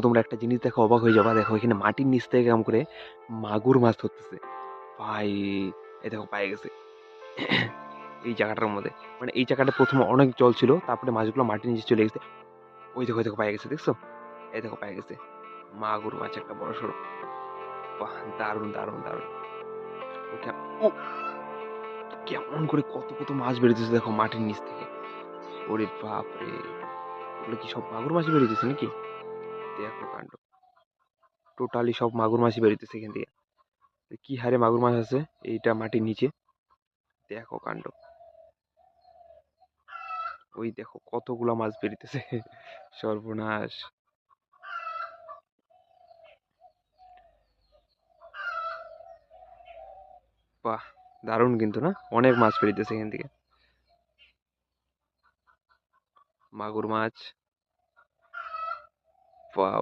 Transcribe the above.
তোমরা একটা জিনিস দেখো, অবাক হয়ে যাবা। দেখো এখানে মাটির নিচ থেকে কেমন করে মাগুর মাছ ধরতেছে ভাই। এই দেখো পায়ে গেছে এই জায়গাটার মধ্যে। মানে এই জায়গাটা প্রথমে অনেক জল ছিল, তারপরে মাছগুলো মাটির নিচে চলে গেছে। ওই দেখো পায়ে গেছে, দেখছো? এই দেখো পায়ে গেছে মাগুর মাছ একটা বড় সড়ো। বাহ, দারুণ দারুণ দারুণ। ওটা ও কেমন করে কত কত মাছ বেরিয়েছে দেখো মাটির নিচ থেকে। ওরে বাপ রে, ওগুলো কি সব মাগুর মাছ বেরিয়েছে নাকি? দেখো কাণ্ড, টোটালি সব মাগুর মাছই বেরিয়েছে এখান থেকে। কি হারে মাগুর মাছ আছে এইটা মাটির নিচে, দেখো কাণ্ড। ওই দেখো কতগুলা মাছ বেরিতেছে সর্বনাশ। বাহ, দারুণ কিন্তু না, অনেক মাছ বেরিতেছে এখান থেকে। মাগুর মাছ, বাহ।